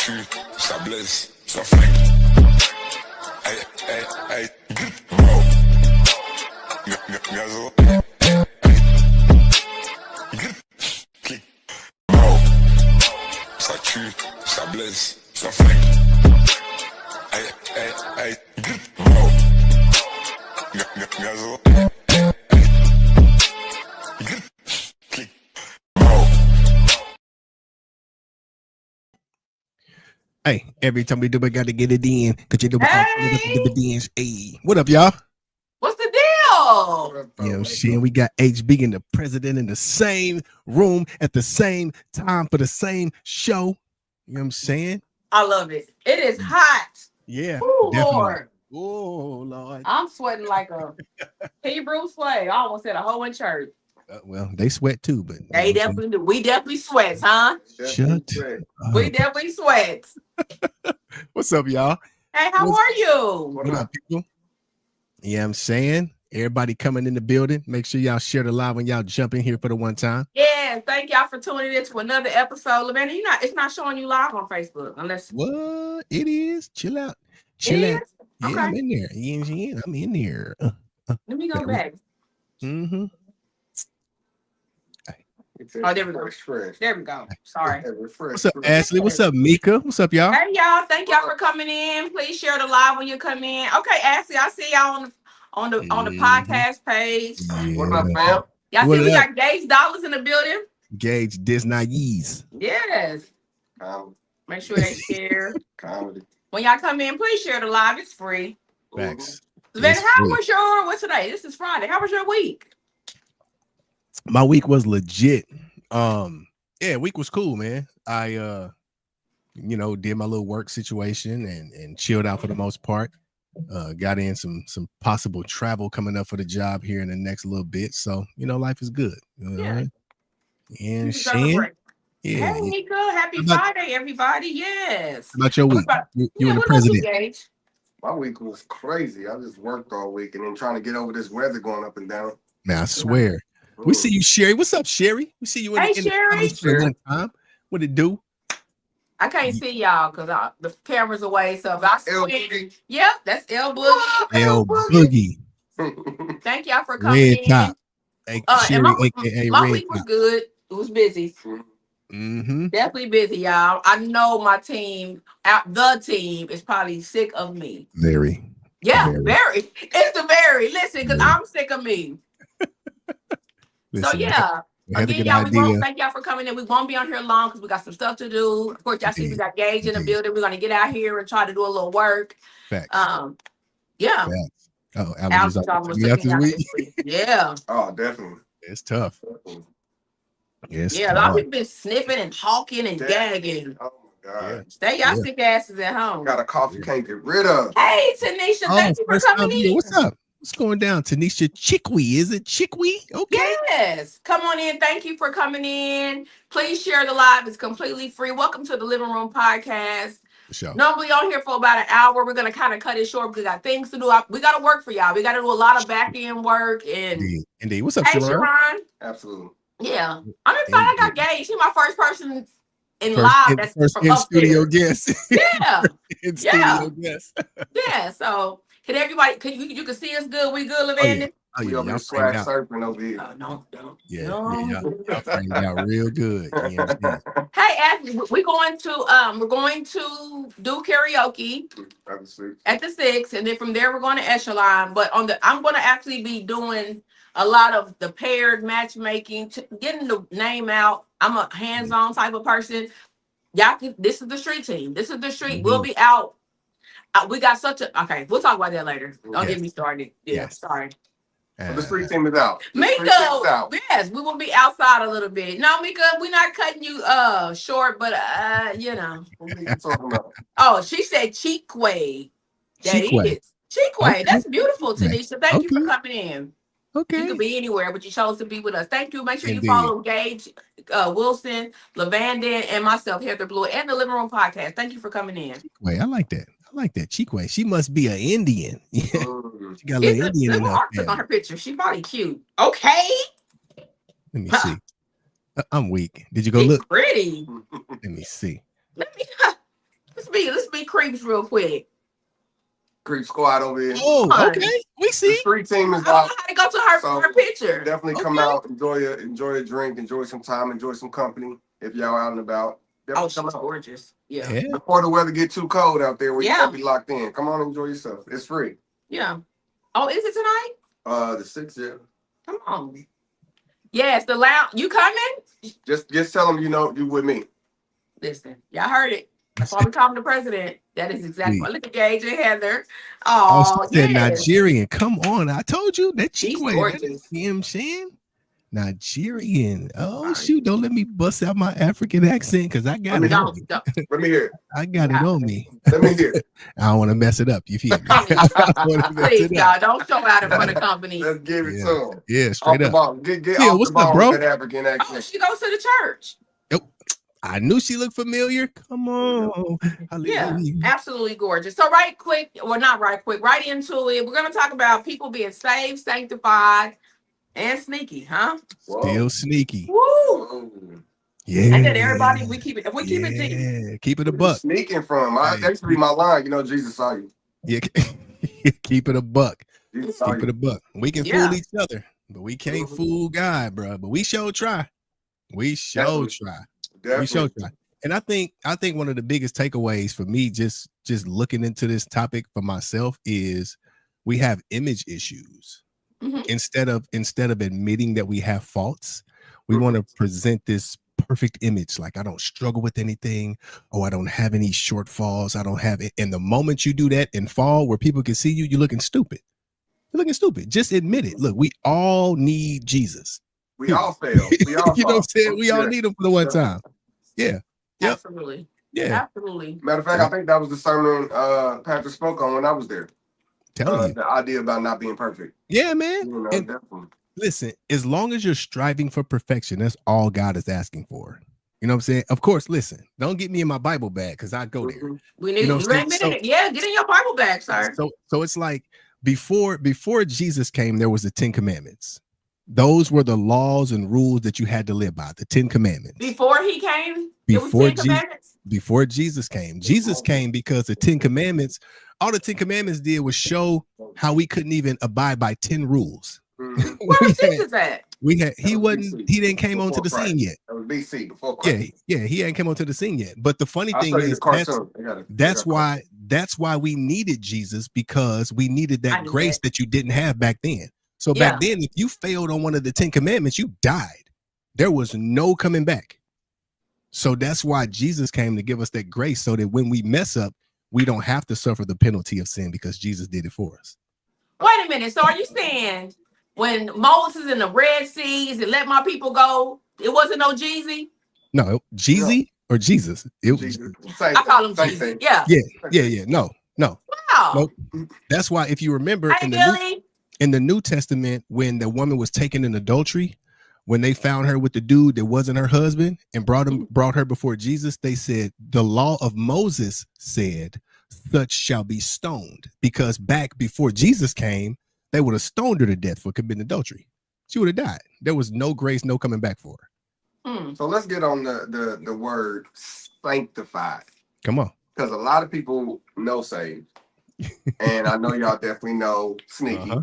tue, ça blesse, ça flingue. Hey, hey, hey, bro. Gazo. Clic. Bro. Ça tue, ça blesse, ça flingue. Hey, hey, hey, bro. Gazo. Clic. Bro. Hey, every time we do it, gotta get it in. Cause you do it, Hey. dividends. Hey, what up, y'all? What's the deal? You know what I'm saying? We got HB and the president in the same room at the same time for the same show. You know what I'm saying? I love it. It is hot. Yeah, Oh, definitely. Lord. Oh, Lord. I'm sweating like a Hebrew slave. I almost said a hoe in church. Well, they sweat too, but They definitely do. We definitely sweats, huh? shut We up. definitely sweats. What's up, y'all? Hey, how are you? What up, people? Yeah, I'm saying everybody coming in the building. Make sure y'all share the live when y'all jump in here for the one time. Yeah, thank y'all for tuning in to another episode. Lavanda, it's not showing you live on Facebook unless What it is? Chill out. it Chill out. is. Yeah, Okay. I'm in there. Yeah, I'm in there. Let me go back. Mm-hmm. Oh, there we go. There we go. Sorry. What's up, Ashley? What's up, Mika? What's up, y'all? Hey, y'all. Thank y'all for coming in. Please share the live when you come in. Okay, Ashley, I see y'all on the podcast page. Yeah. What up, fam? Y'all What see we up? got Gage Dollars in the building? Gage Disney's. Yes. Comedy. Make sure they share. Comedy. When y'all come in, please share the live. It's free. Facts. Then It's how free. was your what's today? This is Friday. How was your week? My week was legit. Yeah, week was cool, man. I did my little work situation and chilled out for the most part. Got in some possible travel coming up for the job here in the next little bit. So, life is good. You know Yeah. what I mean? You And deserve a Shan, break. yeah. Hey, Nika. Happy How about- Friday, everybody. Yes. How about your week? You and the what about president. you, Gage? My week was crazy. I just worked all week and then trying to get over this weather going up and down. Man, I swear. We see you, Sherry. What's up, Sherry? We see you in, Hey, in the Sherry. comments for a long time. What it do? I can't see y'all because the camera's away. So if I El swing, Boogie. yep, that's El Boogie. L Boogie, Thank y'all for coming Red in. Top. Hey, And Sherry, aka my Red week was Top. good. It was busy. Mm-hmm. Definitely busy, y'all. I know my team, the team, is probably sick of me. Very. Yeah, Very. very. It's the very. Listen, because Very. I'm sick of me. Listen, So yeah. we had a Again, good y'all, idea. thank y'all for coming in. We won't be on here long because we got some stuff to do. Of course, y'all see we got Gage in the building. We're gonna get out here and try to do a little work. Facts. Yeah. Facts. Oh, Alex allergies almost me took out me this out week. this week. Yeah. Oh, definitely. It's tough. It's Yeah, a lot of tough. people been sniffing and hawking and gagging. Oh my God. Yeah. Stay y'all Yeah. sick asses at home. Got a cough you can't get rid of. Hey, Tanisha, thank you for first coming time here. in. What's up? What's going down? Tanisha Chickwe. Is it Chickwe? Okay. Yes, come on in. Thank you for coming in. Please share the live. It's completely free. Welcome to the Living Room Podcast. For sure. Normally on here for about an hour. We're gonna kind of cut it short because we got things to do. We got to work for y'all. We got to do a lot of back end work. And Indeed. What's up, hey, Sharon? Sharon. Absolutely. Yeah, I'm excited. I got Gage. He's my first person in First live. That's first from in up studio there. guest. Yeah, In yeah. studio guest. Yeah. So can everybody? You can see us good? We good, Oh, yeah. Lavanda? Oh, We yeah. over Y'all here framed swag out. surfing over here. No. Yeah. Y'all framed out real good. You know what I'm saying? Hey, Ashley, we're going to do karaoke at the 6, and then from there we're going to Echelon. But I'm going to actually be doing a lot of the paired matchmaking, getting the name out. I'm a hands-on type of person. This is the street team. This is the street. We'll be out. We got okay. We'll talk about that later. Don't get me started. Yeah, Yes. sorry. The street team is out. Mika, yes, we will be outside a little bit. No, Mika, we're not cutting you short, but What are you talking about? Oh, she said Cheekway. That Cheekway. is Cheekway. Okay. That's beautiful, Tanisha. Thank you for Okay. coming in. Okay. You could be anywhere, but you chose to be with us. Thank you. Make sure Indeed. you follow Gage, Wilson, Lavanda, and myself, Heather Blue, and the Living Room Podcast. Thank you for coming in. Cheekway. I like that. Cheekway. She must be an Indian. Yeah. She got a little Indian in her artwork on her picture. She's probably cute. Okay. Let me see. I'm weak. Did you go She's look? pretty. Let me see. Let me. Let's be creeps real quick. Creep squad over here. Oh, Come on. okay. We The see. street team I is don't know out. how to go to her, So, her picture. Definitely come Okay. out, enjoy a drink, enjoy some time, enjoy some company. If y'all out and about, Oh, definitely come she's out. gorgeous. Yeah. Yeah. Before the weather get too cold out there, where you Yeah. gotta be locked in. Come on, enjoy yourself. It's free. Yeah. Oh, is it tonight? The 6th, yeah. Come on. Yes, the lounge. You coming? Just tell them you with me. Listen, y'all heard it. That's why we call him the president. That is exactly why. Sweet. Look at Gage and Heather. Oh, she Oh, said yes. Nigerian. Come on. I told you that She's chick. gorgeous. You know what I'm saying? Nigerian. Oh, Sorry. shoot. Don't let me bust out my African accent because I got it on me. Don't. Let me hear it. I got it on me. Let me hear it. I don't want to mess it up. You feel me? I don't wanna mess Please, it up. y'all, don't show out in front of company. Let's give it Yeah. to them. Yeah, Off straight the up. ball. Get Yeah, off what's the up, ball bro? with that African Oh, accent. she goes to the church. I knew she looked familiar. Come on. Yeah, Hallelujah. absolutely gorgeous. So right quick, well, not right quick, right into it. We're gonna talk about people being saved, sanctified, and sneaky, huh? Still sneaky. Woo! Whoa. Yeah. And then everybody, we keep it. If we keep it deep. Yeah. Keep it a Where you buck. sneaking from? Hey, That used to be my line. Jesus saw you. Yeah. Keep it a buck. Jesus saw Keep it you. a buck. We can Yeah. fool each other, but we can't Mhm. fool God, bro. But we sure try. We sure Definitely. try. Definitely. We sure try. And I think one of the biggest takeaways for me, just looking into this topic for myself, is we have image issues. Mhm. Instead of admitting that we have faults, we Mhm. want to present this perfect image, like I don't struggle with anything, or I don't have any shortfalls, I don't have it. And the moment you do that and fall where people can see you, you're looking stupid. You're looking stupid. Just admit it. Look, we all need Jesus. We all fail. We all You know what I'm fall. saying? We all Yeah. need him for the one time. Yeah. Yep. Absolutely. Yeah. Absolutely. Matter of fact, I think that was the sermon Patrick spoke on when I was there. Telling you. The idea about not being perfect. Yeah, man. You know, And definitely. listen, as long as you're striving for perfection, that's all God is asking for. You know what I'm saying? Of course, listen, don't get me in my Bible bag because I go there. Mhm. We need You know you what I'm ain't saying? been in it. Yeah, get in your Bible bag, sir. So it's like before Jesus came, there was the 10 Commandments. Those were the laws and rules that you had to live by, the 10 Commandments. Before he came, Before it was 10 commandments. Before Jesus came. Jesus came because the 10 Commandments, all the 10 Commandments did was show how we couldn't even abide by 10 rules. Mhm. Where was Jesus at? He didn't came onto the scene yet. That was BC before Christ. Yeah, he ain't come onto the scene yet. But the funny I'll thing show you the is cartoon. that's why we needed Jesus, because we needed I that knew grace that you didn't have back then. So Yeah. back then, if you failed on one of the 10 Commandments, you died. There was no coming back. So that's why Jesus came to give us that grace, so that when we mess up, we don't have to suffer the penalty of sin because Jesus did it for us. Wait a minute. So are you saying when Moses in the Red Seas and let my people go, it wasn't no Jeezy? No, Jeezy or Jesus? It was, Jesus. I call him Same Jeezy. thing. Yeah. yeah. No. Wow. Nope. That's why if you remember Hey, Billy. in the New Testament, when the woman was taken in adultery, when they found her with the dude that wasn't her husband and brought her before Jesus, they said the law of Moses said such shall be stoned, because back before Jesus came, they would have stoned her to death for committing adultery. She would have died. There was no grace, no coming back for her. So let's get on the word sanctified. Come on. Because a lot of people know saved. And I know y'all definitely know sneaky.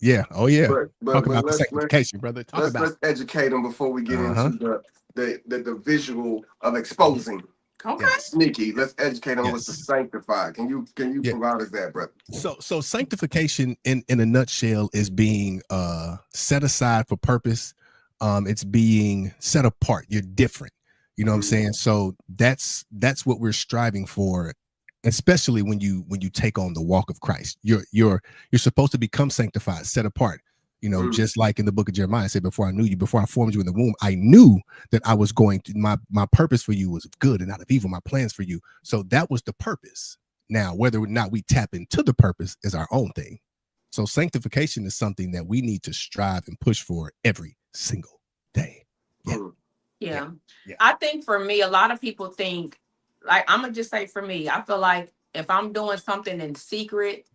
Yeah. Oh yeah. But Talk about the let's sanctification, brother. let's educate them before we get into the visual of exposing. Okay. Sneaky. Let's educate them with the sanctified. Can you provide us that, brother? So sanctification in a nutshell is being set aside for purpose. It's being set apart. You're different. You know what I'm saying? So that's what we're striving for, especially when you take on the walk of Christ. You're supposed to become sanctified, set apart. You know, just like in the book of Jeremiah, it said, before I knew you, before I formed you in the womb, I knew that I was going to, my purpose for you was good and not of evil, my plans for you. So that was the purpose. Now, whether or not we tap into the purpose is our own thing. So sanctification is something that we need to strive and push for every single day. Yeah. I think for me, a lot of people think, like, I'm gonna just say for me, I feel like if I'm doing something in secret,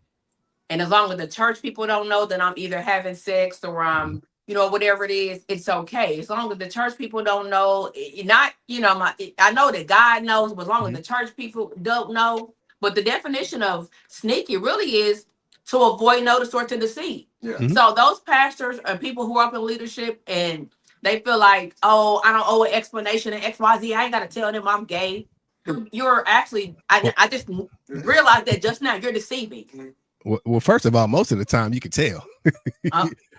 and as long as the church people don't know, that I'm either having sex or I'm, you know, whatever it is, it's okay. As long as the church people don't know, not, you know, I know that God knows, but as long as the church people don't know. But the definition of sneaky really is to avoid notice or to deceive. Yeah. So those pastors and people who are up in leadership and they feel like, oh, I don't owe an explanation in XYZ. I ain't got to tell them I'm gay. You're actually, I just realized that just now you're deceiving. Well, first of all, most of the time you can tell.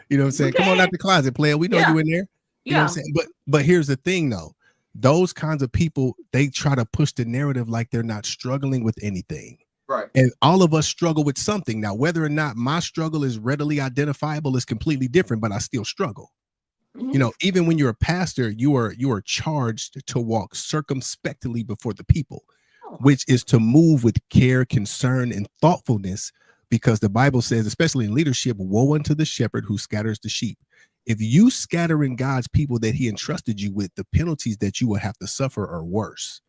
You know what I'm saying? Come on out the closet, player. We know you in there. You know what I'm saying? But here's the thing, though. Those kinds of people, they try to push the narrative like they're not struggling with anything. Right. And all of us struggle with something. Now, whether or not my struggle is readily identifiable is completely different, but I still struggle. You know, even when you're a pastor, you are charged to walk circumspectly before the people, which is to move with care, concern, and thoughtfulness, because the Bible says, especially in leadership, woe unto the shepherd who scatters the sheep. If you scatter in God's people that he entrusted you with, the penalties that you will have to suffer are worse,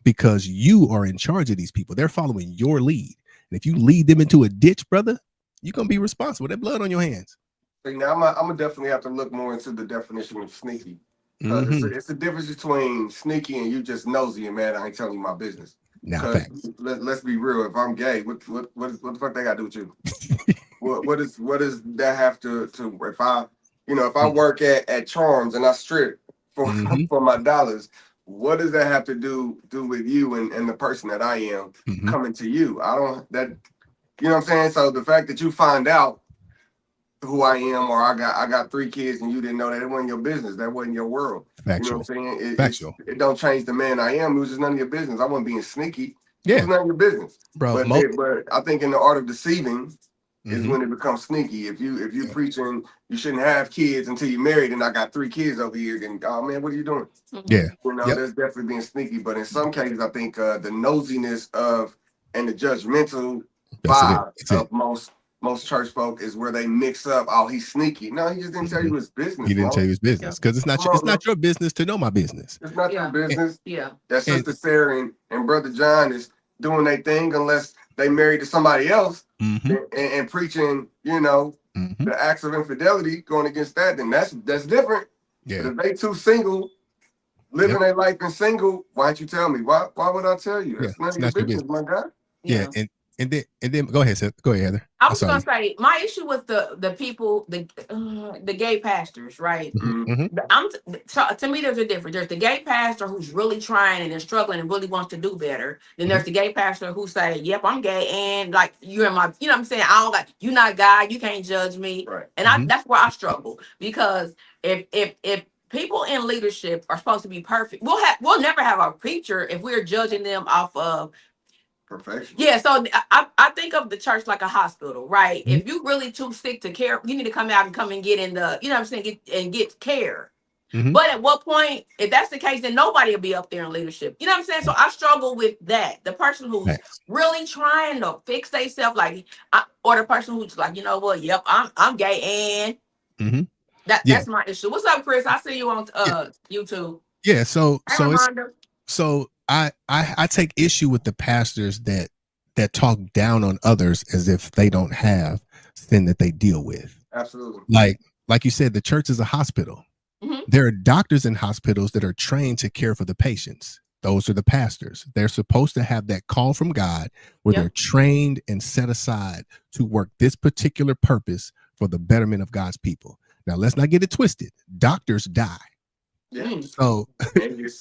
because you are in charge of these people. They're following your lead. And if you lead them into a ditch, brother, you're going to be responsible. That blood on your hands. Now, I'm gonna definitely have to look more into the definition of sneaky. It's the difference between sneaky and you just nosy and man, I ain't telling you my business. Now, let's be real. If I'm gay, what the fuck they got to do with you? what does that have to if I work at Charms and I strip for my dollars, what does that have to do with you and the person that I am coming to you? I don't you know what I'm saying? So the fact that you find out who I am, or I got 3 kids and you didn't know that, it wasn't your business. That wasn't your world. Factual. You know what I'm saying? Factual. It don't change the man I am. It was just none of your business. I wasn't being sneaky. Yeah. It was none of your business. Bro, but I think in the art of deceiving is when it becomes sneaky. If you're preaching you shouldn't have kids until you're married, and I got 3 kids over here, then oh man, what are you doing? Yeah. You know, that's definitely being sneaky. But in some cases, I think the nosiness of and the judgmental vibe of most church folk is where they mix up. Oh, he's sneaky. No, he just didn't tell you his business. He didn't tell you his business because it's not your business to know my business. It's not your business. Yeah. That Sister Sarah and Brother John is doing their thing unless they married to somebody else and preaching, you know, the acts of infidelity going against that. Then that's different. Yeah. But if they too single, living their life and single, why don't you tell me? Why would I tell you? It's none of your business, my guy. Yeah. And then go ahead, Seth. Go ahead, Heather. I was gonna say my issue with the people, the gay pastors, right? To me, there's a difference. There's the gay pastor who's really trying and is struggling and really wants to do better. Then there's the gay pastor who say, "Yep, I'm gay," and like you're in my, you know what I'm saying? I don't like you're not God, you can't judge me. Right. And that's where I struggle, because if people in leadership are supposed to be perfect, we'll never have a preacher if we're judging them off of perfection. Yeah, so I think of the church like a hospital, right? If you really too sick to care, you need to come out and come and get in the, you know what I'm saying, get care. But at what point, if that's the case, then nobody will be up there in leadership. You know what I'm saying? So I struggle with that. The person who's really trying to fix themselves, like, or the person who's like, you know what? Yep, I'm gay, and that's my issue. What's up, Chris? I see you on YouTube. Yeah. So I take issue with the pastors that talk down on others as if they don't have sin that they deal with. Absolutely. Like you said, the church is a hospital. There are doctors in hospitals that are trained to care for the patients. Those are the pastors. They're supposed to have that call from God where they're trained and set aside to work this particular purpose for the betterment of God's people. Now, let's not get it twisted. Doctors die. Yeah. So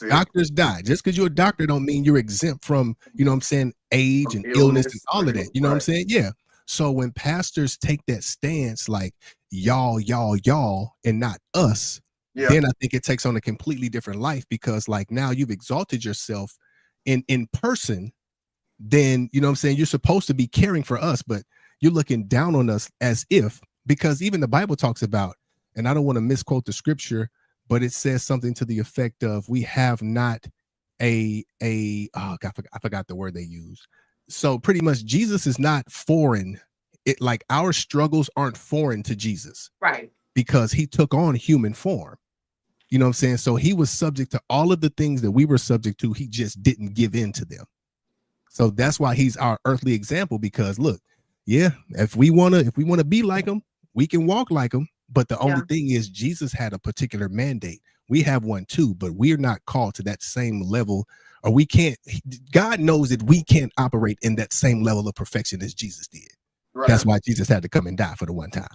doctors die. Just because you're a doctor don't mean you're exempt from, you know what I'm saying, age and illness and all of that. You know what I'm saying? Yeah. So when pastors take that stance like y'all, and not us, then I think it takes on a completely different life, because like now you've exalted yourself in person. Then, you know what I'm saying, you're supposed to be caring for us, but you're looking down on us as if, because even the Bible talks about, and I don't want to misquote the scripture, but it says something to the effect of we have not I forgot the word they use. So pretty much Jesus is not foreign. It like our struggles aren't foreign to Jesus. Right. Because he took on human form. You know what I'm saying? So he was subject to all of the things that we were subject to. He just didn't give in to them. So that's why he's our earthly example, because look, if we want to be like him, we can walk like him. But the only thing is, Jesus had a particular mandate. We have one too, but we're not called to that same level, or we can't. God knows that we can't operate in that same level of perfection as Jesus did. Right. That's why Jesus had to come and die for the one time.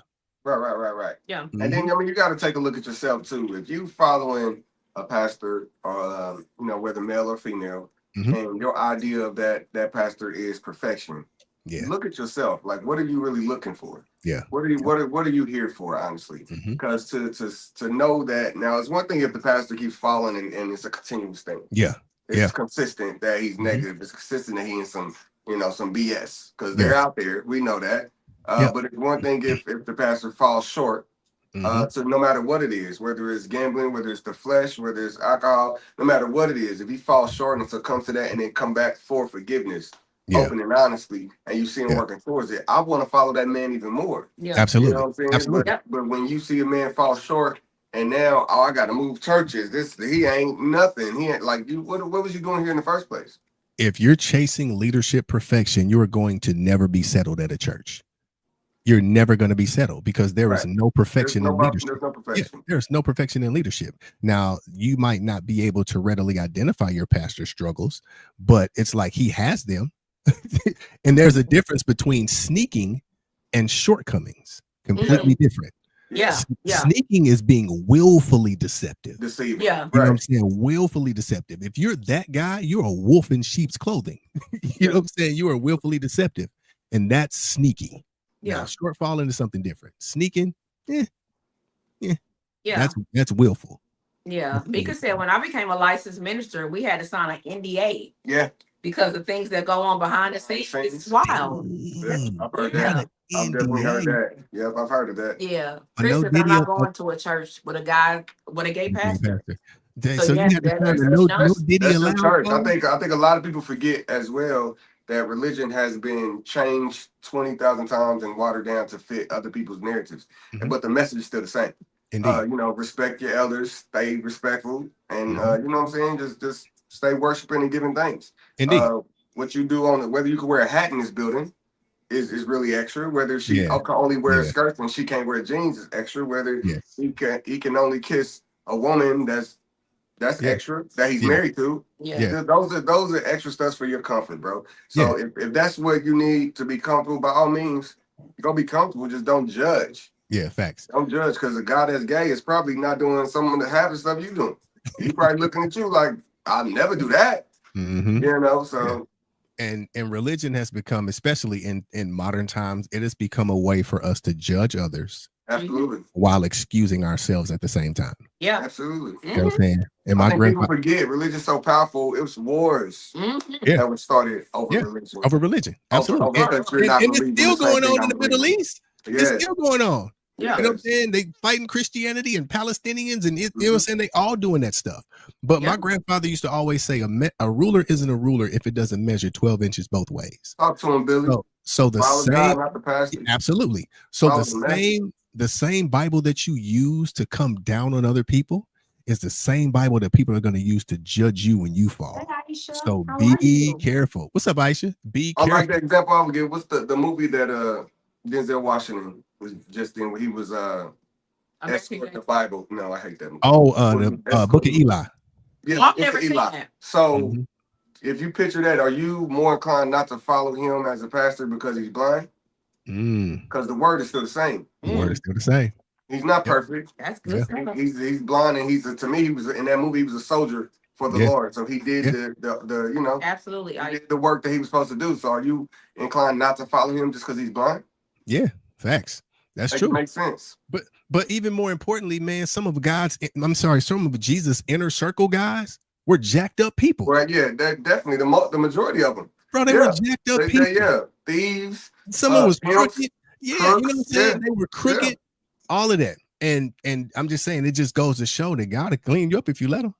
Right. Yeah. And then, I mean, you got to take a look at yourself too. If you following a pastor, or whether male or female, and your idea of that pastor is perfection, look at yourself. Like, what are you really looking for? Yeah. What are you here for, honestly? Because to know that now, it's one thing if the pastor keeps falling and it's a continuous thing. Yeah. It's consistent that he's negative. It's consistent that he's in some BS, because they're out there. We know that. But it's one thing if the pastor falls short. So no matter what it is, whether it's gambling, whether it's the flesh, whether it's alcohol, no matter what it is, if he falls short and succumbs to that and then come back for forgiveness, open and honestly, and you see him working towards it, I want to follow that man even more. Yeah. Absolutely. You know what I'm saying? Absolutely. But when you see a man fall short and now, I got to move churches, he ain't nothing. He ain't like you. What was you doing here in the first place? If you're chasing leadership perfection, you are going to never be settled at a church. You're never going to be settled because there is no perfection in leadership. There's no perfection. There's no perfection in leadership. Now, you might not be able to readily identify your pastor's struggles, but it's like he has them. And there's a difference between sneaking and shortcomings. Completely different. Yeah. Sneaking is being willfully deceptive. Deceiving. Yeah. You know what I'm saying? Willfully deceptive. If you're that guy, you're a wolf in sheep's clothing. You know what I'm saying? You are willfully deceptive. And that's sneaky. Yeah. Now, shortfalling into something different. Sneaking, Yeah. That's willful. Yeah. Mika said when I became a licensed minister, we had to sign an NDA. Yeah. Because the things that go on behind the scenes, it's wild. Yeah, I've heard that. I've definitely heard that. Yep, I've heard of that. Yeah. Chris says I'm not going to a church with a gay pastor. So you had to sign a no Diddy allowed church. I think a lot of people forget as well that religion has been changed 20,000 times and watered down to fit other people's narratives. But the message is still the same. Indeed. Respect your elders, stay respectful, and you know what I'm saying? Just stay worshiping and giving thanks. Indeed. What you do whether you can wear a hat in this building is really extra. Whether she can only wear skirts and she can't wear jeans is extra. Whether he can only kiss a woman that's extra that he's married to. Yeah. Those are extra stuff for your comfort, bro. So if that's what you need to be comfortable, by all means, go be comfortable. Just don't judge. Yeah, facts. Don't judge, because a guy that's gay is probably not doing some of the half the stuff you doing. He's probably looking at you like, I'll never do that. So and religion has become, especially in modern times, it has become a way for us to judge others. Absolutely. While excusing ourselves at the same time. Yeah. Absolutely. You know what I'm saying? And I think people forget religion's so powerful. It was wars that was started over religion. Over religion. Absolutely. And it's still going on in the Middle East. It's still going on. Yeah. You know what I'm saying? They fighting Christianity and Palestinians and you know what I'm saying? They all doing that stuff. But my grandfather used to always say a ruler isn't a ruler if it doesn't measure 12 inches both ways. Talk to him, Billy. So the Follow same God, not the pastor. Absolutely. So the same Bible that you use to come down on other people is the same Bible that people are going to use to judge you when you fall. Hey, Aisha. So How be careful. What's up, Aisha? Be careful. I like the example I would give. What's the movie that Denzel Washington was just in, where he was escort the Bible? No, I hate that movie. The Book of Eli. Yeah, I've never seen that. So if you picture that, are you more inclined not to follow him as a pastor because he's blind? Because the word is still the same. The word is still the same. He's not perfect. That's good. He's blind, and to me, he was in that movie. He was a soldier for the Lord, so he did the absolutely. He did the work that he was supposed to do. So are you inclined not to follow him just because he's blind? Yeah, facts. That's true. Makes sense. But even more importantly, man, some of Jesus' inner circle guys were jacked up people. Right? Yeah, definitely the majority of them. Bro, they were jacked up people. Thieves. Someone was crooked. Yeah, crooks, you know what I'm saying? They were crooked. All of that. And I'm just saying, it just goes to show that God will clean you up if you let him.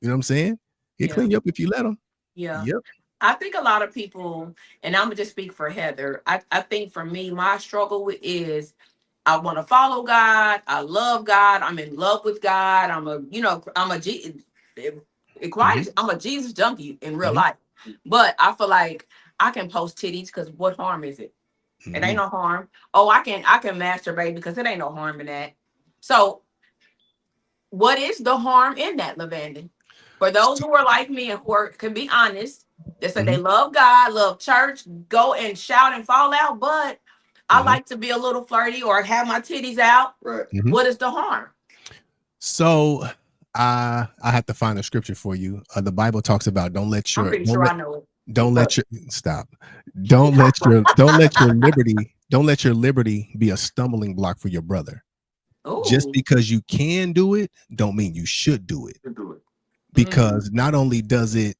You know what I'm saying? He'll clean you up if you let him. Yeah. Yep. I think a lot of people, and I'm gonna just speak for Heather. I think for me, my struggle is I want to follow God. I love God. I'm in love with God. I'm a Jesus junkie in real life. But I feel like I can post titties because what harm is it? It ain't no harm. Oh, I can masturbate because it ain't no harm in that. So what is the harm in that, Lavanda? For those who are like me and can be honest, they say they love God, love church, go and shout and fall out, but I like to be a little flirty or have my titties out. Right. What is the harm? So I have to find a scripture for you. The Bible talks about I'm pretty sure I know it. Don't let your liberty be a stumbling block for your brother. Ooh. Just because you can do it, don't mean you should do it. Because not only does it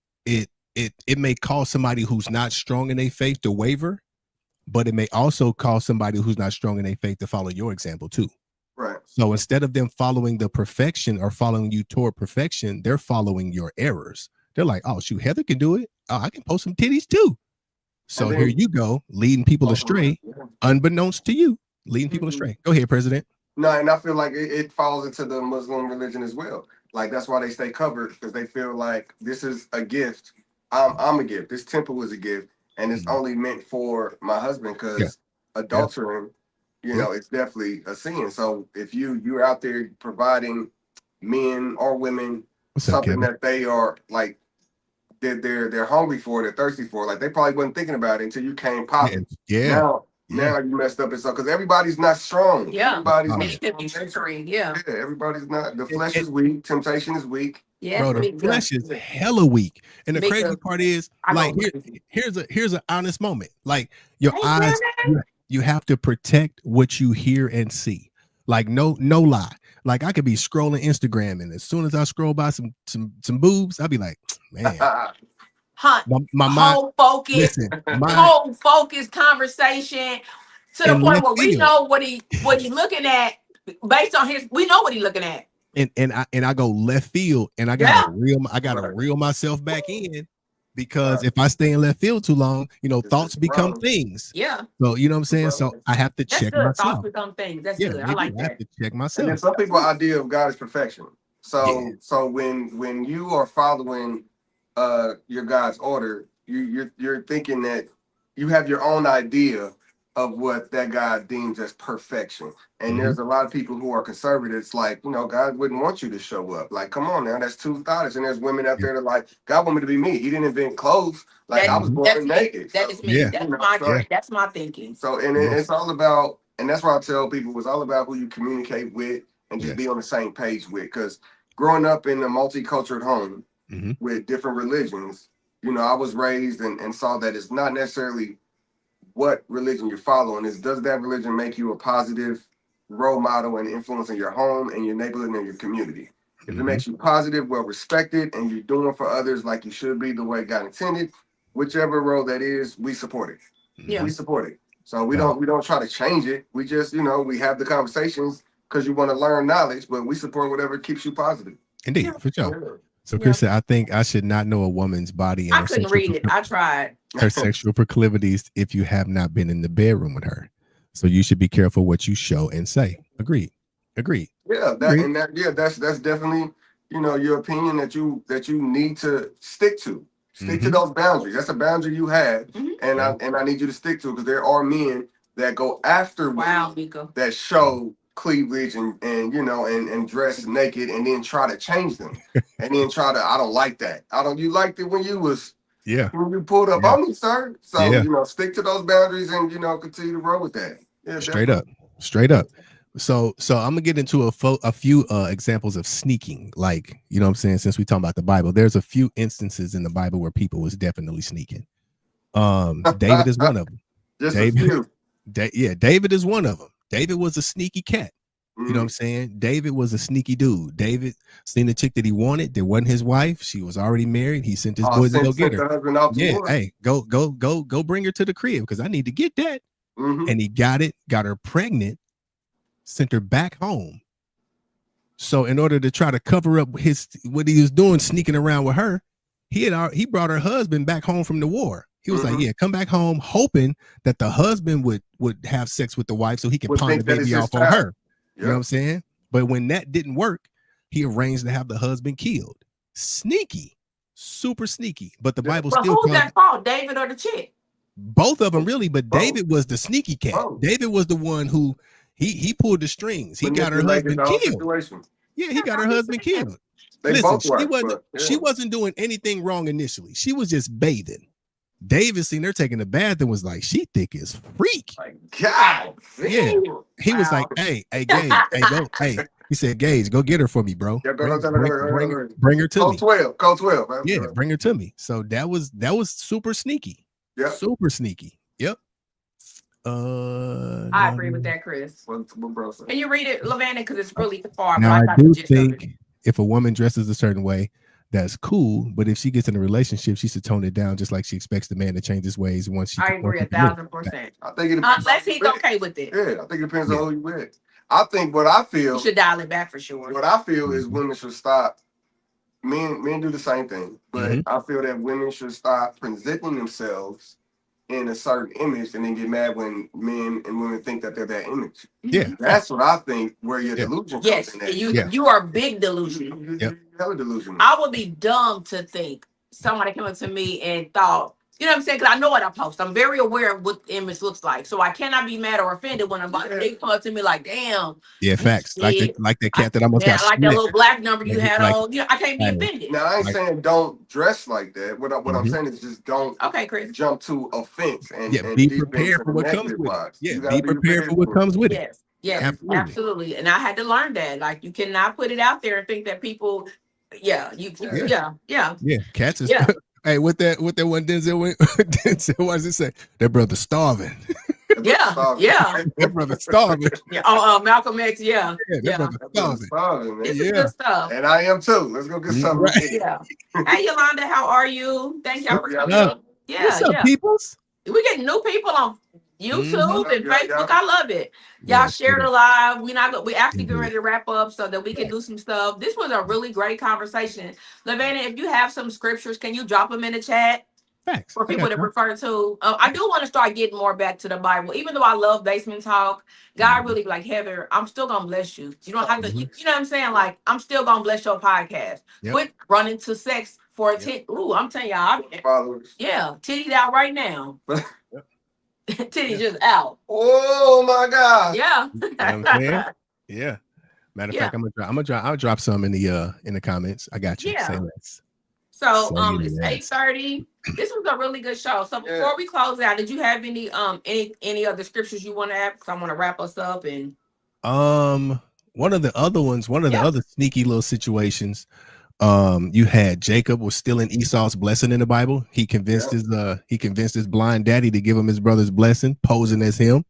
may cause somebody who's not strong in their faith to waver, but it may also cause somebody who's not strong in their faith to follow your example too. Right. So instead of them following the perfection or following you toward perfection, they're following your errors. They're like, oh shoot, Heather can do it. Oh, I can post some titties too. So here you go, leading people astray, unbeknownst to you, leading people astray. Go ahead, President. No, and I feel like it falls into the Muslim religion as well. Like that's why they stay covered, because they feel like this is a gift. I'm a gift. This temple is a gift, and it's only meant for my husband, because adultering, you know, it's definitely a sin. So if you're out there providing men or women something that they are like they're hungry for, they're thirsty for, like they probably wasn't thinking about it until you came popping. Now you messed up and stuff, because everybody's not strong. Everybody's everybody's not. The flesh is weak. Temptation is weak. Bro, the flesh is hella weak. And the crazy part is, like, here's an honest moment. Like your eyes, you have to protect what you hear and see. Like no lie. Like I could be scrolling Instagram, and as soon as I scroll by some boobs, I'll be like, man. My whole focus, whole focus conversation to the point where we know what he looking at based on we know what he's looking at. And I go left field, and I gotta reel myself back in, because if I stay in left field too long, you know, thoughts become things. Yeah. So you know what I'm saying? So I have to check myself. Thoughts become things. That's good. I like that. I have to check myself. And then some people's idea of God is perfection. So when you are following your God's order, you're thinking that you have your own idea of what that God deems as perfection. And there's a lot of people who are conservatives, like, you know, God wouldn't want you to show up. Like, come on now, that's too thoughtless. And there's women out there that are like, God want me to be me. He didn't invent clothes. Like I was born naked. That is me. That's my thinking. So it's all about, and that's why I tell people, it's all about who you communicate with and just be on the same page with. Because growing up in a multicultural home with different religions, you know, I was raised and saw that it's not necessarily what religion you're following. Is does that religion make you a positive role model and influence in your home and your neighborhood and your community? If it makes you positive, well respected, and you're doing for others like you should be, the way God intended, whichever role that is, we support it. We support it. So we don't try to change it. We just, you know, we have the conversations because you want to learn knowledge, but we support whatever keeps you positive. Indeed, for sure. So Chris said, I think I should not know a woman's body. And I couldn't read it. I tried. Her sexual proclivities if you have not been in the bedroom with her. So you should be careful what you show and say. Agreed. Yeah, that's definitely, you know, your opinion that you need to stick to. Stick to those boundaries. That's a boundary you have, and I need you to stick to it, because there are men that go after women that show cleavage and you know and dress naked and then try to change them and then I don't like that. You liked it when you was when you pulled up on me, sir. So you know, stick to those boundaries and you know continue to roll with that. Yeah, straight up. So I'm gonna get into a few examples of sneaking, like, you know what I'm saying, since we talking about the Bible. There's a few instances in the Bible where people was definitely sneaking. David is one of them. David is one of them. David was a sneaky cat. You know what I'm saying? David was a sneaky dude. David seen the chick that he wanted. That wasn't his wife. She was already married. He sent his boys to go get her. Hey, go bring her to the crib, because I need to get that. And he got her pregnant, sent her back home. So in order to try to cover up what he was doing, sneaking around with her, he brought her husband back home from the war. He was like, come back home, hoping that the husband would have sex with the wife so he could pawn the baby off on her. You know what I'm saying? But when that didn't work, he arranged to have the husband killed. Sneaky, super sneaky. But the Bible still who's that fault, David or the chick? Both of them, really. But David was the sneaky cat. David was the one who He pulled the strings. He got her Manipulated husband the whole killed. situation. Yeah, he got her husband killed. They Listen, both were, but, yeah. she wasn't doing anything wrong initially. She was just bathing. David seen her taking a bath and was like, she thick as freak. Like, God, Yeah. He was like, hey, Gage, hey. He said, Gage, go get her for me, bro. Yeah, Bring her to me. Code 12, man. Yeah, bring her to me. So that was super sneaky. Yeah. Super sneaky. Yep. I agree with that, Chris. What bro said? Can you read it, Lavana? Because it's really far. Now, but I do think if a woman dresses a certain way, that's cool. But if she gets in a relationship, she should tone it down, just like she expects the man to change his ways once she. I agree 1,000%. I think it depends unless he's okay with it. Yeah, I think it depends on who you with. I think what I feel. You should dial it back for sure. What I feel is women should stop. Men do the same thing, but I feel that women should stop presenting themselves in a certain image and then get mad when men and women think that they're that image. Yeah, that's what I think. Where your delusion comes in. You are big delusion. Hella delusional. I would be dumb to think somebody came up to me and thought, you know what I'm saying? Because I know what I post. I'm very aware of what the image looks like. So I cannot be mad or offended when they come up to me like, damn. Yeah, facts. Like the cat that almost got like that little black number you had on. You know, I can't be offended. Now, I ain't saying don't dress like that. What I'm saying is just don't jump to offense. And be prepared for what comes with it. Yeah, be prepared for what comes with it. Yes, absolutely. And I had to learn that. Like, you cannot put it out there and think that people, cats is hey, what that one Denzel went what does it say? That brother's starving. That brother's starving. Malcolm X, that brother's starving. This is good stuff. And I am too. Let's go get something. Right. Hey Yolanda, how are you? Thank y'all for coming. What's up, peoples? We get new people on YouTube and Facebook. I love it. Y'all share the live. We actually get ready to wrap up so that we can do some stuff. This was a really great conversation. Lavana, if you have some scriptures, can you drop them in the chat? Thanks. For people to refer to. I do want to start getting more back to the Bible. Even though I love basement talk, God really like, Heather, I'm still gonna bless you. You don't have to, you know what I'm saying? Like, I'm still gonna bless your podcast. Quit running to sex for a tit. Ooh, I'm telling y'all, titties out right now. Titty just out. Oh my God. Yeah. You know what I'm saying? Yeah. Matter of fact, I'll drop some in the comments. I got you. Yeah. Say less. So it's 8:30. This was a really good show. So before we close out, did you have any other scriptures you want to add? Because I want to wrap us up. And one of the other sneaky little situations. You had Jacob was stealing Esau's blessing in the Bible. He convinced his blind daddy to give him his brother's blessing, posing as him.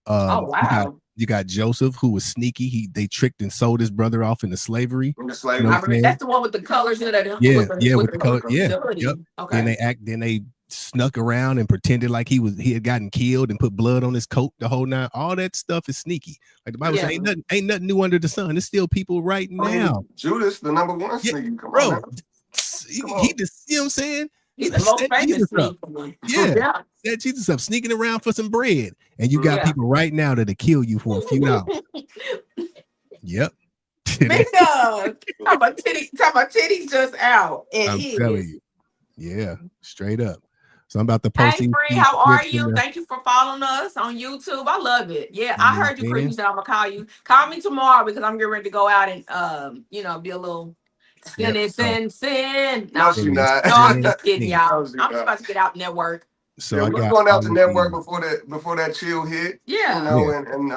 Oh wow. You got Joseph, who was sneaky. They tricked and sold his brother off into slavery. That's the one with the colors in it. With the color. Yep. Okay. Then they snuck around and pretended like he had gotten killed and put blood on his coat the whole night. All that stuff is sneaky. Like the Bible says, ain't nothing new under the sun. There's still people right now. Judas, the number one sneaky, bro. He just, you know what I'm saying? He's the most famous sneaky one. Yeah. Set Jesus up, sneaking around for some bread. And you got people right now that'll kill you for a few hours. Yep. Big dog. Talk about titties just out. And I'm telling you. Yeah, straight up. So I'm about to post. Hey, Free, how are you? Thank you for following us on YouTube. I love it. Yeah, I heard you, Free. You said I'm gonna call you. Call me tomorrow because I'm getting ready to go out and be a little sin. No, she's not. No, I'm just kidding, y'all. I'm just about to get out and network. So we're going out to network before that chill hit. Yeah. And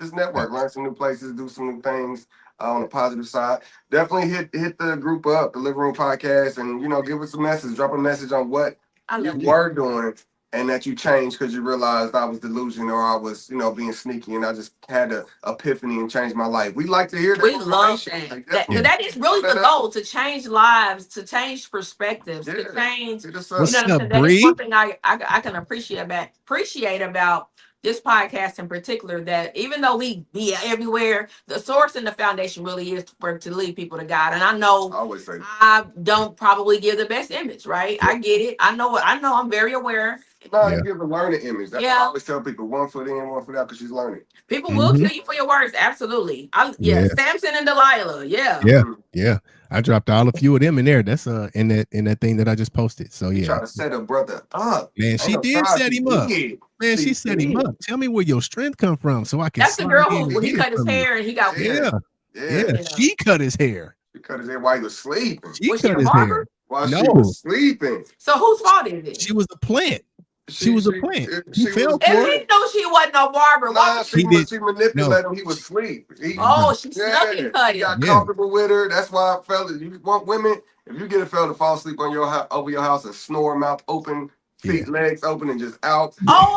just network, learn some new places, do some new things. On the positive side, definitely hit the group up, the Living Room Podcast, and give us a message, drop a message on what you were doing and that you changed because you realized I was delusional or I was, being sneaky, and I just had an epiphany and changed my life. We like to hear that. We love that. That is really the goal, to change lives, to change perspectives, to change. What's up, that is one thing I can appreciate about this podcast in particular, that even though we be everywhere, the source and the foundation really is to lead people to God. And I know I don't probably give the best image, right? I get it. I know I'm very aware. You give a learning image. That's why I always tell people, 1 foot in, 1 foot out, because she's learning. People will kill you for your words. Absolutely. Samson and Delilah. Yeah. Yeah. I dropped all a few of them in there. That's in that thing that I just posted. So You yeah, try to set a brother up. man, she did set him up. Man, she set him up. Tell me where your strength come from, so I can. That's the girl who he cut his hair and he got yeah. She cut his hair. She cut his hair while he was sleeping. Was she a barber? While she was sleeping. So whose fault is it? She was a plant. She was a plant. He fell for and it. he knew she wasn't no barber. Nah, she manipulated him. He was asleep. She snuck and cut him. Got comfortable with her. That's why, fellas, you want women. If you get a fella to fall asleep on your over your house and snore, mouth open, feet, legs open, and just out,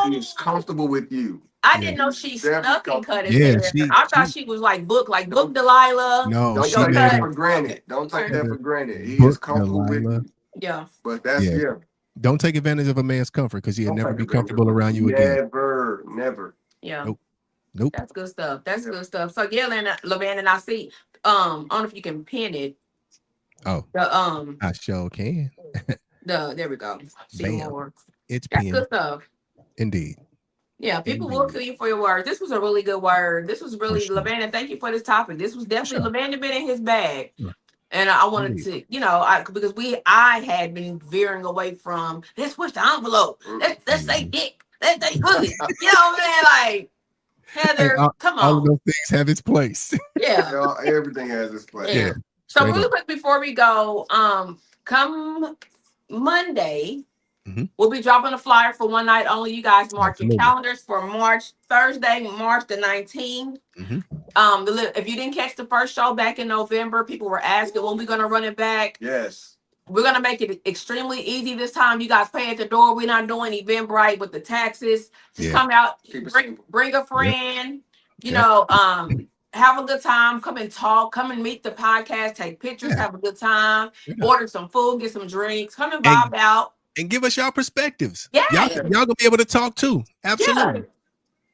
he's comfortable with you. I didn't know she snuck and cut his hair. I thought she was like book Delilah. No, don't take that for granted. Don't take that for granted. He is comfortable with you. Yeah. But that's Don't take advantage of a man's comfort because he'll never be comfortable around you again. Never. Yeah. Nope. That's good stuff. That's good stuff. So yeah, LeVan, and I see. I don't know if you can pin it. Oh. I sure can. There we go. See more. That's good stuff. Indeed. Yeah, people will kill you for your words. This was a really good word. This was really LeVan, and thank you for this topic. This was definitely LeVan been in his bag. Sure. And I wanted to, because I had been veering away from let's push the envelope. Let's say dick. Let's say pussy. You know what I'm saying? Like, Heather, come on. All of those things have its place. Yeah. Everything has its place. Yeah. So really quick before we go, come Monday, we'll be dropping a flyer for one night only. You guys mark your calendars for Thursday, March the 19th. If you didn't catch the first show back in November, people were asking when we're going to run it back. Yes. We're going to make it extremely easy this time. You guys pay at the door. We're not doing Eventbrite with the taxes. Just come out, bring a friend, have a good time, come and talk, come and meet the podcast, take pictures, have a good time, order some food, get some drinks, come and vibe out. And give us y'all perspectives. Yeah. Y'all gonna be able to talk too. Absolutely.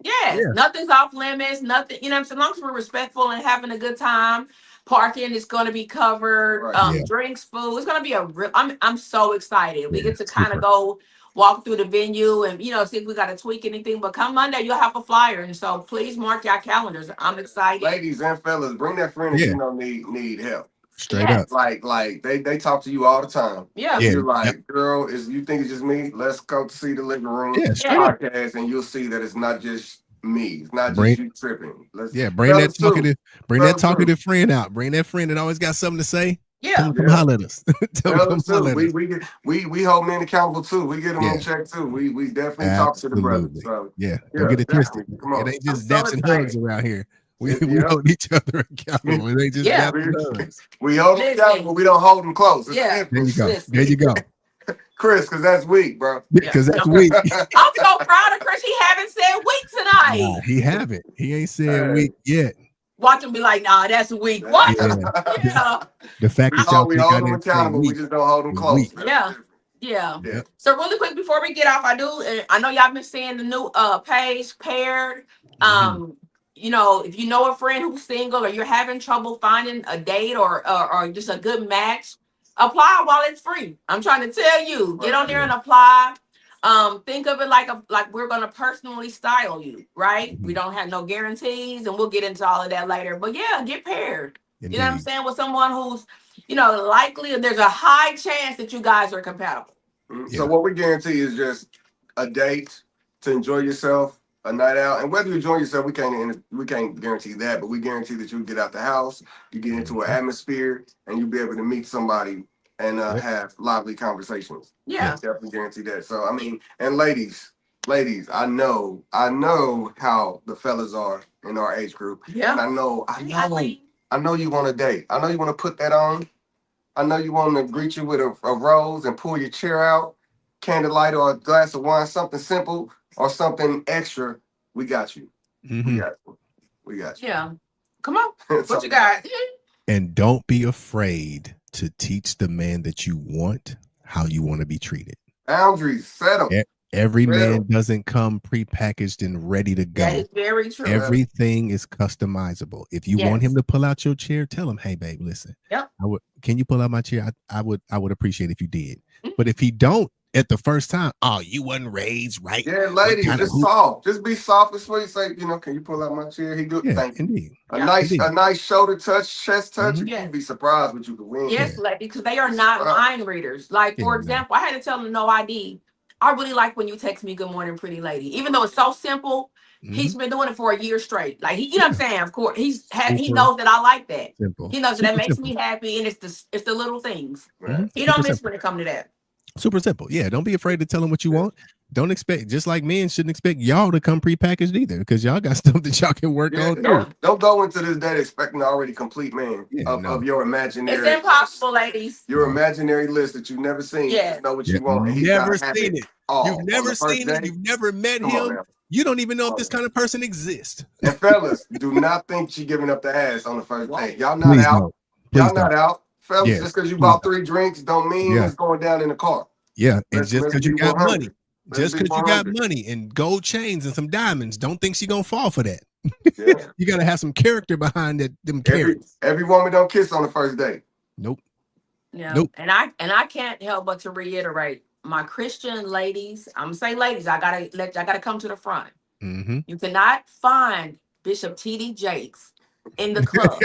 Yes. Nothing's off limits. Nothing, as long as we're respectful and having a good time. Parking is going to be covered. Drinks, food. It's going to be I'm so excited. We get to kind of go walk through the venue and see if we got to tweak anything. But come Monday, you'll have a flyer, and so please mark your calendars. I'm excited. Ladies and fellas, bring that friend if need help. Straight up. Like they talk to you all the time. Yeah. You're like, girl, you think it's just me? Let's go see the living room podcast, and you'll see that it's not just me. It's not just you tripping. Bring that talkative friend out. Bring that friend that always got something to say. Yeah. Come holler at us. We hold men accountable too. We get them in check too. We definitely talk to the brothers. So don't get it twisted. It ain't just daps and hugs around here. We hold each other accountable. They just we hold them accountable. We don't hold them close. There you go. There you go. Chris, because that's weak, bro. Because that's weak. I'm so proud of Chris. He haven't said weak tonight. Nah, he haven't. He ain't said weak yet. Watch him be like, nah, that's weak. What? The fact that we hold them accountable. We just don't hold them close. Yeah. So really quick before we get off, I know y'all been seeing the new page Paired. If you know a friend who's single or you're having trouble finding a date or just a good match, apply while it's free. I'm trying to tell you, get on there and apply. Think of it like we're going to personally style you, right? We don't have no guarantees, and we'll get into all of that later. But get paired. Indeed. You know what I'm saying? With someone who's, likely there's a high chance that you guys are compatible. So what we guarantee is just a date to enjoy yourself. A night out, and whether you enjoy yourself, we can't guarantee that, but we guarantee that you get out the house, you get into an atmosphere, and you'll be able to meet somebody and have lively conversations. Yeah, definitely guarantee that. So and ladies, I know how the fellas are in our age group. Yeah, and I know you want a date. I know you want to put that on. I know you want to greet you with a rose and pull your chair out, candlelight or a glass of wine, something simple. Or something extra, we got you. We got you. Yeah. Come on. What you got? And don't be afraid to teach the man that you want how you want to be treated. Boundaries, set them. Every man doesn't come prepackaged and ready to go. That is very true. Everything is customizable. If you want him to pull out your chair, tell him, "Hey, babe, listen. Yep. Can you pull out my chair? I would appreciate if you did. But if he don't, at the first time, oh, you wasn't raised right. Yeah, ladies, kinda just soft. Just be soft and sweet. Say, can you pull out my chair? He good. Yeah, Thank you. indeed. A nice shoulder touch, chest touch. Mhm. You'd be surprised what you could win. Yes, because they are not mind readers. Like, for example, I had to tell them no ID. I really like when you text me good morning, pretty lady. Even though it's so simple, he's been doing it for a year straight. Like, you know what I'm saying? Of course, he knows that I like that. Simple. He knows Super that makes simple. me happy, and it's the little things. Mhm. He Super don't miss simple. when it comes to that. Super simple. Yeah, don't be afraid to tell them what you want. Don't expect, just like men shouldn't expect y'all to come prepackaged either, because y'all got stuff that y'all can work on through. Don't go into this date expecting an already complete man of your imaginary. It's impossible, ladies. Your imaginary list that you've never seen. Yeah. You know what you want. And You've he's never gotta have seen it. You've never seen it. You've never met him. You don't even know if this kind of person exists. And fellas, do not think she giving up the ass on the first date. Y'all not out. Y'all not out. Fellas, just because you bought 3 drinks don't mean it's going down in the car. Yeah, and just because you got money. Just because you got money and gold chains and some diamonds, don't think she gonna fall for that. Yeah. You gotta have some character behind that. Them carrots. Every woman don't kiss on the first date. Nope. Yeah. Nope. And I can't help but to reiterate, my Christian ladies. I'm saying ladies, I gotta come to the front. Mm-hmm. You cannot find Bishop T.D. Jakes in the club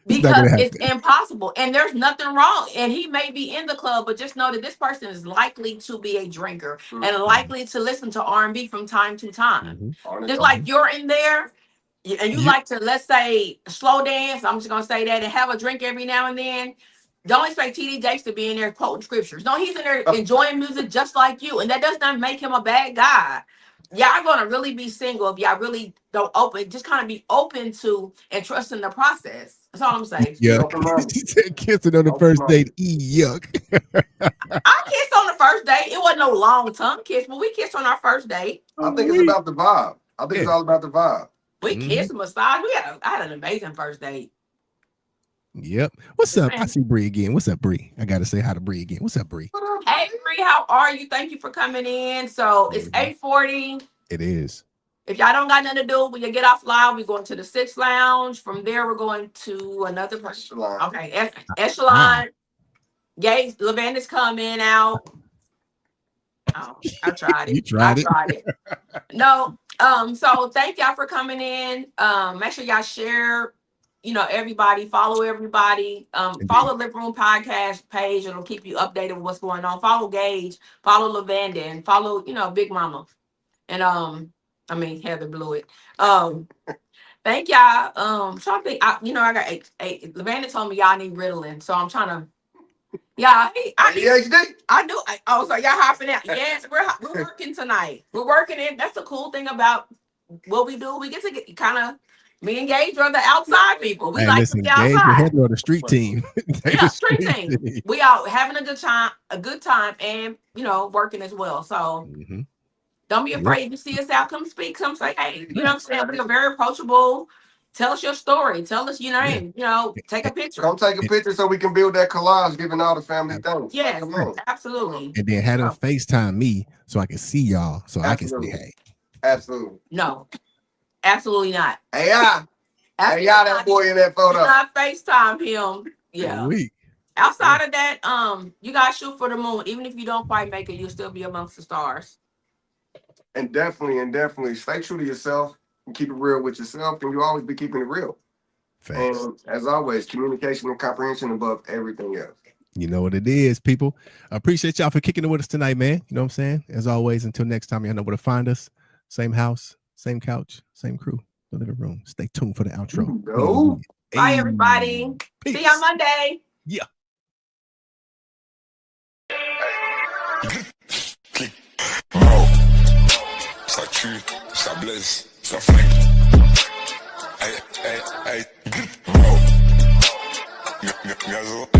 because it's impossible, and there's nothing wrong, and he may be in the club, but just know that this person is likely to be a drinker and likely to listen to R&B from time to time. Just like you're in there and you like to, let's say, slow dance, I'm just gonna say that, and have a drink every now and then. Don't expect TD Jakes to be in there quoting scriptures. No, he's in there enjoying music just like you, and that does not make him a bad guy. Y'all gonna really be single if y'all really don't just kind of be open to and trust in the process. That's all I'm saying. Yeah. He said kissing on the first date. Yuck. I kissed on the first date. It wasn't no long tongue kiss, but we kissed on our first date. I think it's about the vibe. I think it's all about the vibe. We kissed, massage. I had an amazing first date. Yep. What's up? I see Bree again. What's up, Bree? I gotta say hi to Bree again. What's up, Bree? Hey, Bree, how are you? Thank you for coming in. So it's 8:40. It is. If y'all don't got nothing to do, when you get off live, we're going to the 6th Lounge. From there, we're going to another place. Okay, Echelon. Gage Levanda's coming out. Oh, I tried it. You tried it. I tried it. No. So thank y'all for coming in. Make sure y'all share. Everybody, follow everybody. Follow Living Room Podcast page. It'll keep you updated with what's going on. Follow Gage, follow Lavanda, and follow, Big Mama. And Heather blew it. Thank y'all. So I think I got eight. Lavanda told me y'all need Ritalin. So I'm trying to I do. Oh, so y'all hopping out. Yes, we're working tonight. We're working in. That's the cool thing about what we do. We get to kind of me and Gage are the outside people. We like to be outside. Gage, the street team. Yeah, street team. We out having a good time, and working as well. So don't be afraid to see us out. Come speak. Come say, hey, you know what I'm saying? We're very approachable. Tell us your story. Tell us your name. Take a picture. Come take a picture so we can build that collage, giving all the family things. Yes, absolutely. And then have them FaceTime me so I can see y'all, so I can say, hey. Absolutely. No, absolutely not. Hey, that boy in that photo. Not FaceTime him. Yeah. Outside of that, you guys shoot for the moon. Even if you don't quite make it, you'll still be amongst the stars. And definitely stay true to yourself. And keep it real with yourself, and you'll always be keeping it real. Thanks. And as always, communication and comprehension above everything else. You know what it is, people. I appreciate y'all for kicking it with us tonight, man. You know what I'm saying? As always, until next time, y'all know where to find us. Same house, same couch, same crew, the living room. Stay tuned for the outro. Bye, everybody. Peace. See you on Monday. Yeah. Ça tue, ça blesse, ça flingue. Hey, hey, hey. Bro. Gazo.